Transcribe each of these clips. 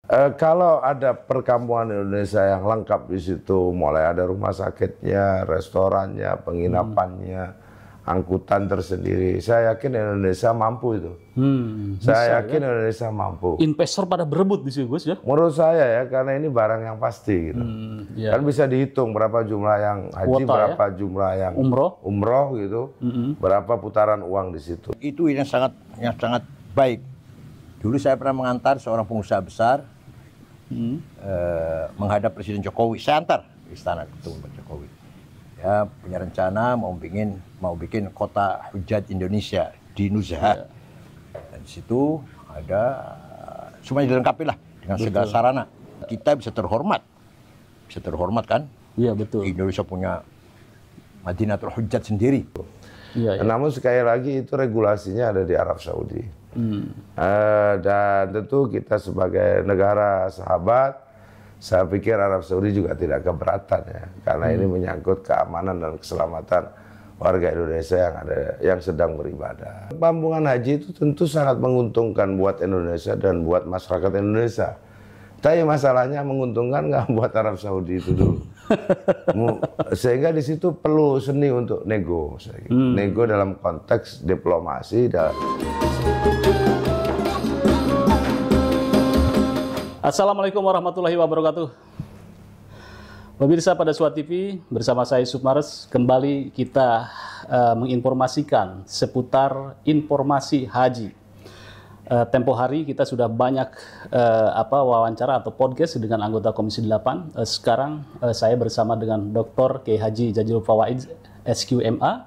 Kalau ada perkampungan Indonesia yang lengkap di situ, mulai ada rumah sakitnya, restorannya, penginapannya, angkutan tersendiri, saya yakin Indonesia mampu itu. Saya yakin Indonesia mampu. Investor pada berebut di situ, Gus ya? Menurut saya ya, karena ini barang yang pasti gitu. Kan bisa dihitung berapa jumlah yang haji, Kuota, berapa jumlah yang umroh gitu, berapa putaran uang di situ. Itu yang sangat baik. Dulu saya pernah mengantar seorang pengusaha besar menghadap Presiden Jokowi. Saya antar di istana ketemu Pak Jokowi. Ya punya rencana mau bikin kota hujat Indonesia di Nusa. Dan di situ ada semuanya dilengkapi lah dengan segala sarana. Kita bisa terhormat kan? Iya betul. Indonesia punya Madinatul Hujjat sendiri. Iya. Namun sekali lagi itu regulasinya ada di Arab Saudi. Dan tentu kita sebagai negara sahabat, saya pikir Arab Saudi juga tidak keberatan ya, karena ini menyangkut keamanan dan keselamatan warga Indonesia yang sedang beribadah. Perkampungan haji itu tentu sangat menguntungkan buat Indonesia dan buat masyarakat Indonesia. Tapi masalahnya menguntungkan nggak buat Arab Saudi itu dulu. Sehingga di situ perlu seni untuk nego. Nego dalam konteks diplomasi. Assalamualaikum warahmatullahi wabarakatuh. Pemirsa pada Suat TV, bersama saya Sukmares, kembali kita menginformasikan seputar informasi haji. Tempo hari kita sudah banyak wawancara atau podcast dengan anggota Komisi 8. Sekarang saya bersama dengan Dr. Kiai Haji Jazilul Fawaid SQMA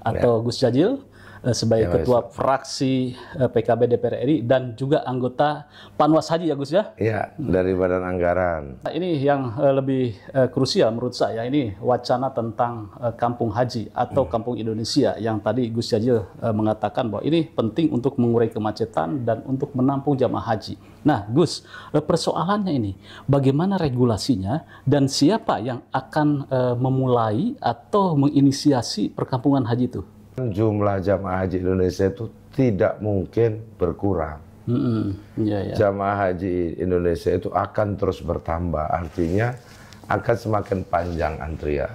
atau Gus Jazil sebagai Ketua Fraksi PKB DPR RI dan juga anggota Panwas Haji ya Gus ya? Iya, dari Badan Anggaran. Nah, ini yang lebih krusial menurut saya, ini wacana tentang Kampung Haji atau Kampung Indonesia yang tadi Gus Jazil mengatakan bahwa ini penting untuk mengurai kemacetan dan untuk menampung jamaah haji. Nah Gus, persoalannya ini bagaimana regulasinya dan siapa yang akan memulai atau menginisiasi perkampungan haji itu? Jumlah jamaah haji Indonesia itu tidak mungkin berkurang. Jamaah haji Indonesia itu akan terus bertambah, artinya akan semakin panjang antrian.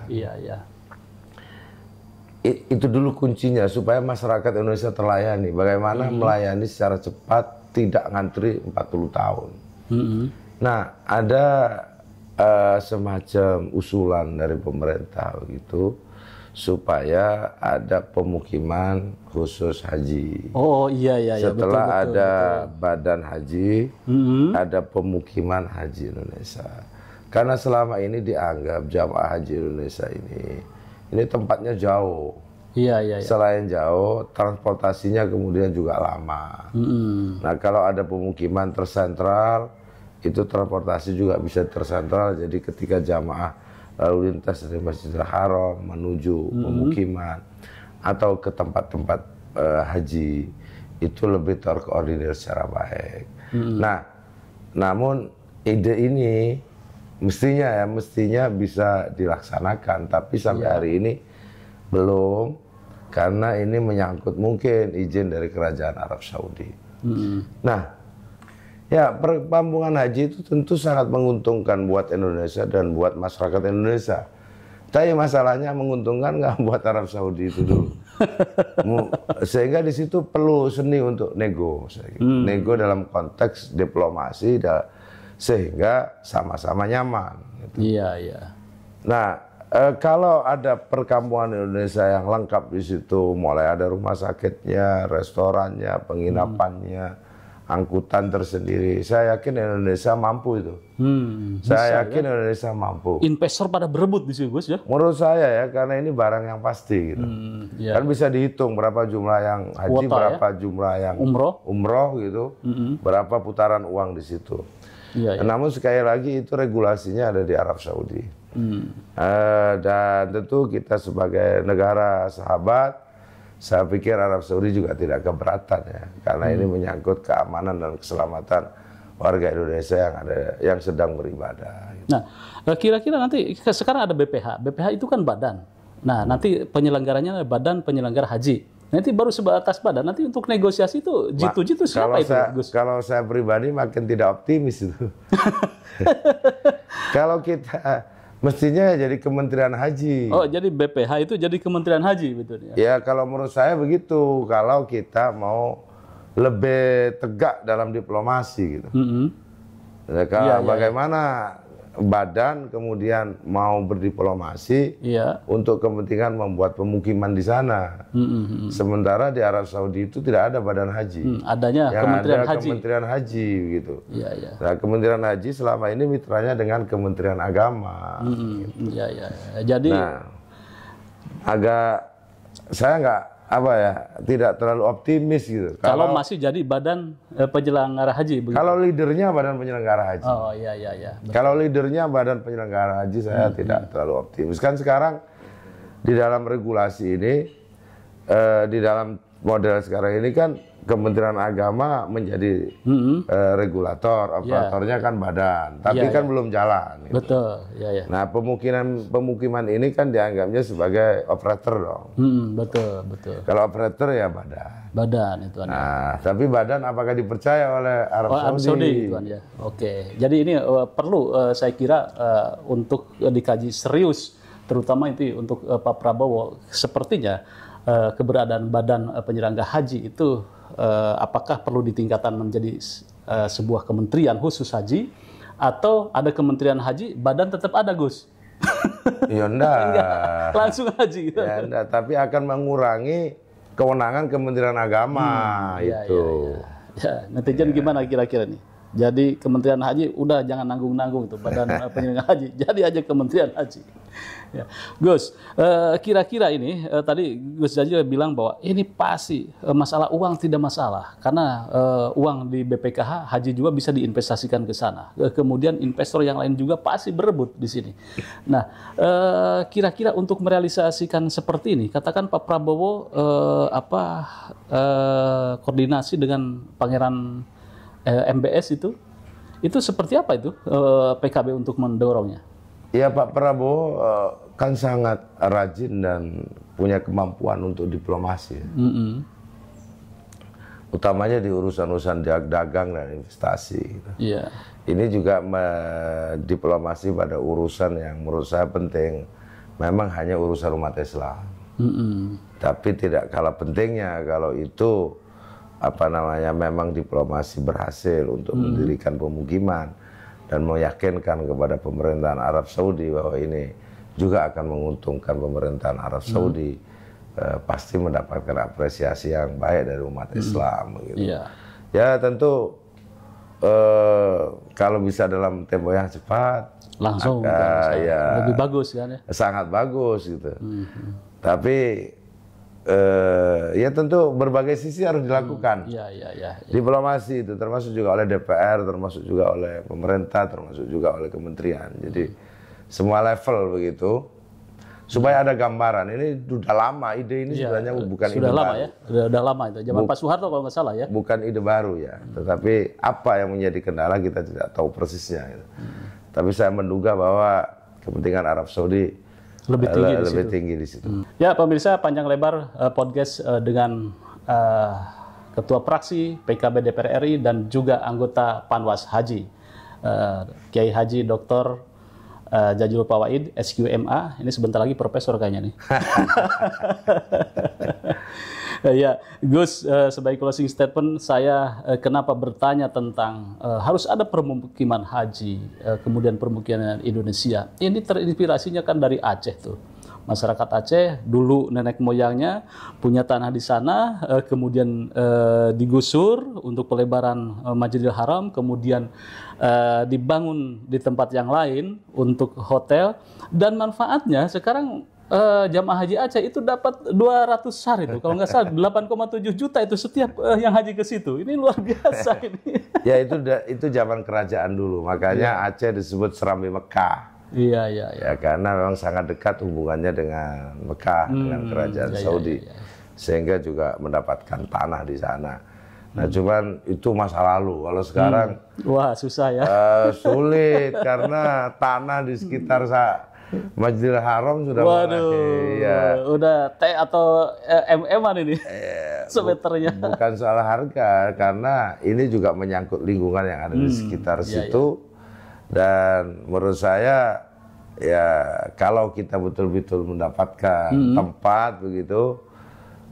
Itu dulu kuncinya supaya masyarakat Indonesia terlayani. Bagaimana melayani secara cepat, tidak ngantri 40 tahun. Nah, ada semacam usulan dari pemerintah begitu, supaya ada pemukiman khusus haji. Oh iya. Setelah betul, ada badan haji, ada pemukiman haji Indonesia. Karena selama ini dianggap jamaah haji Indonesia ini tempatnya jauh. Iya. Selain jauh, transportasinya kemudian juga lama. Nah kalau ada pemukiman tersentral, itu transportasi juga bisa tersentral. Jadi ketika jamaah lalu lintas dari Masjidil Haram menuju pemukiman atau ke tempat-tempat haji itu lebih terkoordinir secara baik. Nah, namun ide ini mestinya bisa dilaksanakan, tapi sampai hari ini belum, karena ini menyangkut mungkin izin dari Kerajaan Arab Saudi. Nah, ya, perkampungan haji itu tentu sangat menguntungkan buat Indonesia dan buat masyarakat Indonesia. Tapi masalahnya menguntungkan nggak buat Arab Saudi itu dulu. Sehingga di situ perlu seni untuk nego. Nego dalam konteks diplomasi, sehingga sama-sama nyaman. Gitu. Iya. Nah, kalau ada perkampungan Indonesia yang lengkap di situ, mulai ada rumah sakitnya, restorannya, penginapannya, angkutan tersendiri, saya yakin Indonesia mampu itu. Saya yakin Indonesia mampu. Investor pada berebut di situ Gus ya? Menurut saya ya, karena ini barang yang pasti gitu. Kan bisa dihitung berapa jumlah yang haji, Kuota, berapa jumlah yang umroh gitu, berapa putaran uang di situ. Namun sekali lagi itu regulasinya ada di Arab Saudi. Dan tentu kita sebagai negara sahabat, saya pikir Arab Saudi juga tidak keberatan ya, karena ini menyangkut keamanan dan keselamatan warga Indonesia yang sedang beribadah. Nah, kira-kira nanti sekarang ada BPH. BPH itu kan badan. Nah, nanti penyelenggaranya Badan Penyelenggara Haji. Nanti baru sebatas badan. Nanti untuk negosiasi itu jitu-jitu siapa itu, Gus? Kalau saya pribadi makin tidak optimis itu. Kalau kita mestinya jadi Kementerian Haji. Oh, jadi BPH itu jadi Kementerian Haji, betul ya? Ya, kalau menurut saya begitu. Kalau kita mau lebih tegak dalam diplomasi gitu. Ya, kalau bagaimana badan kemudian mau berdiplomasi untuk kepentingan membuat pemukiman di sana. Sementara di Arab Saudi itu tidak ada badan haji. Adanya yang Kementerian ada Haji. Kementerian Haji gitu. Nah, Kementerian Haji selama ini mitranya dengan Kementerian Agama. Jadi agak saya tidak terlalu optimis gitu. Kalau masih jadi badan penyelenggara haji. Begitu. Kalau leadernya badan penyelenggara haji. Oh iya. Kalau leadernya badan penyelenggara haji saya tidak terlalu optimis. Kan sekarang di dalam regulasi ini, di dalam model sekarang ini kan Kementerian Agama menjadi regulator, operatornya kan badan, tapi kan belum jalan. Gitu. Betul, Nah, pemukiman ini kan dianggapnya sebagai operator dong. Betul. Kalau operator ya badan. Badan itu. Nah, tapi badan apakah dipercaya oleh Arab Saudi? Tuan, ya. Oke, jadi ini perlu saya kira untuk dikaji serius, terutama itu untuk Pak Prabowo. Sepertinya keberadaan badan penyelenggaraan haji itu apakah perlu ditingkatkan menjadi sebuah kementerian khusus haji, atau ada kementerian haji, badan tetap ada, Gus? Ya enggak. Langsung haji. Gitu. Ya enggak, tapi akan mengurangi kewenangan Kementerian Agama itu. Netizen gimana kira-kira nih? Jadi Kementerian Haji udah jangan nanggung-nanggung tuh badan penyelenggara haji. Jadi aja Kementerian Haji. Ya. Gus, kira-kira ini tadi Gus Jazil bilang bahwa ini pasti masalah uang tidak masalah karena uang di BPKH haji juga bisa diinvestasikan ke sana. Kemudian investor yang lain juga pasti berebut di sini. Nah, kira-kira untuk merealisasikan seperti ini, katakan Pak Prabowo koordinasi dengan Pangeran MBS itu seperti apa itu PKB untuk mendorongnya? Ya, Pak Prabowo kan sangat rajin dan punya kemampuan untuk diplomasi. Utamanya di urusan-urusan dagang dan investasi. Gitu. Ini juga diplomasi pada urusan yang menurut saya penting. Memang hanya urusan umat Islam. Tapi tidak kalah pentingnya kalau itu memang diplomasi berhasil untuk mendirikan pemukiman dan meyakinkan kepada pemerintahan Arab Saudi bahwa ini juga akan menguntungkan pemerintahan Arab Saudi, pasti mendapatkan apresiasi yang baik dari umat Islam. Gitu. Ya tentu kalau bisa dalam tempo yang cepat, langsung lebih bagus kan ya? Sangat bagus gitu. Tapi ya tentu berbagai sisi harus dilakukan. Diplomasi itu termasuk juga oleh DPR, termasuk juga oleh pemerintah, termasuk juga oleh kementerian. Jadi semua level begitu supaya ada gambaran. Ini sudah lama, ide ini sebenarnya bukan ide lama baru. Ya? Sudah lama itu, zaman Pak Soeharto kalau nggak salah ya. Bukan ide baru ya, tetapi apa yang menjadi kendala kita tidak tahu persisnya. Gitu. Tapi saya menduga bahwa kepentingan Arab Saudi lebih tinggi di situ. Ya, pemirsa, panjang lebar podcast dengan Ketua Praksi PKB DPR RI dan juga anggota Panwas Haji, Kiai Haji Dr. Jazilul Fawait, SQMA. Ini sebentar lagi profesor kayaknya nih. Ya, Gus, sebagai closing statement, saya kenapa bertanya tentang harus ada permukiman haji, kemudian permukiman Indonesia. Ini terinspirasinya kan dari Aceh tuh. Masyarakat Aceh dulu nenek moyangnya punya tanah di sana, kemudian digusur untuk pelebaran Masjidil Haram, kemudian dibangun di tempat yang lain untuk hotel, dan manfaatnya sekarang jamaah haji Aceh itu dapat 200 SAR itu, kalau nggak salah 8,7 juta itu setiap yang haji ke situ. Ini luar biasa ini. Ya itu zaman kerajaan dulu, makanya Aceh disebut Serambi Mekah. Iya. Ya karena memang sangat dekat hubungannya dengan Mekah, dengan kerajaan Saudi, sehingga juga mendapatkan tanah di sana. Nah, cuman itu masa lalu. Kalau sekarang, wah susah ya. Sulit karena tanah di sekitar Masjidil Haram sudah waduh, udah T atau MM-an ini semeternya. Bukan soal harga, karena ini juga menyangkut lingkungan yang ada di sekitar situ. Dan menurut saya ya kalau kita betul-betul mendapatkan tempat begitu,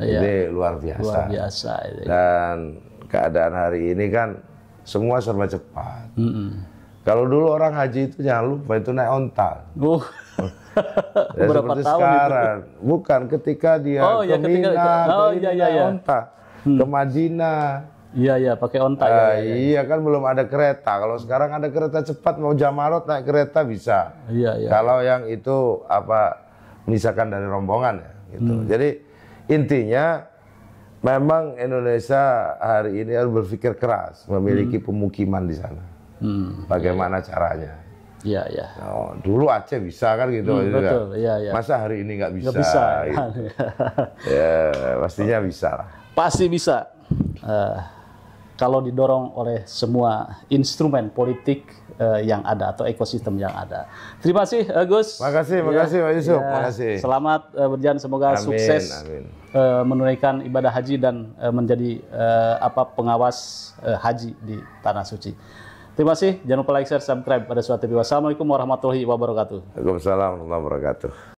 ini luar biasa. Luar biasa. Dan keadaan hari ini kan semua serba cepat. Kalau dulu orang haji itu jangan lupa itu naik onta. Ya, berapa seperti tahun sekarang. Itu? Bukan ketika dia ke Mina, naik onta, ke Madinah. Iya, pakai onta. Iya kan belum ada kereta. Kalau sekarang ada kereta cepat mau Jamarot naik kereta bisa. Iya. Kalau yang itu misalkan dari rombongan ya. Gitu. Jadi intinya memang Indonesia hari ini harus berpikir keras, memiliki pemukiman di sana. Bagaimana caranya? Iya. Oh, dulu Aceh bisa kan gitu. Betul, iya. Masa hari ini nggak bisa? Nggak bisa. Gitu. Ya, pastinya bisa lah. Pasti bisa. Kalau didorong oleh semua instrumen politik yang ada atau ekosistem yang ada. Terima kasih Gus. Makasih Pak Yusuf. Makasih. Selamat berjalan, semoga sukses menunaikan ibadah haji dan menjadi pengawas haji di Tanah Suci. Terima kasih. Jangan lupa like, share, subscribe pada Suara TV. Wassalamualaikum warahmatullahi wabarakatuh. Waalaikumsalam warahmatullahi wabarakatuh.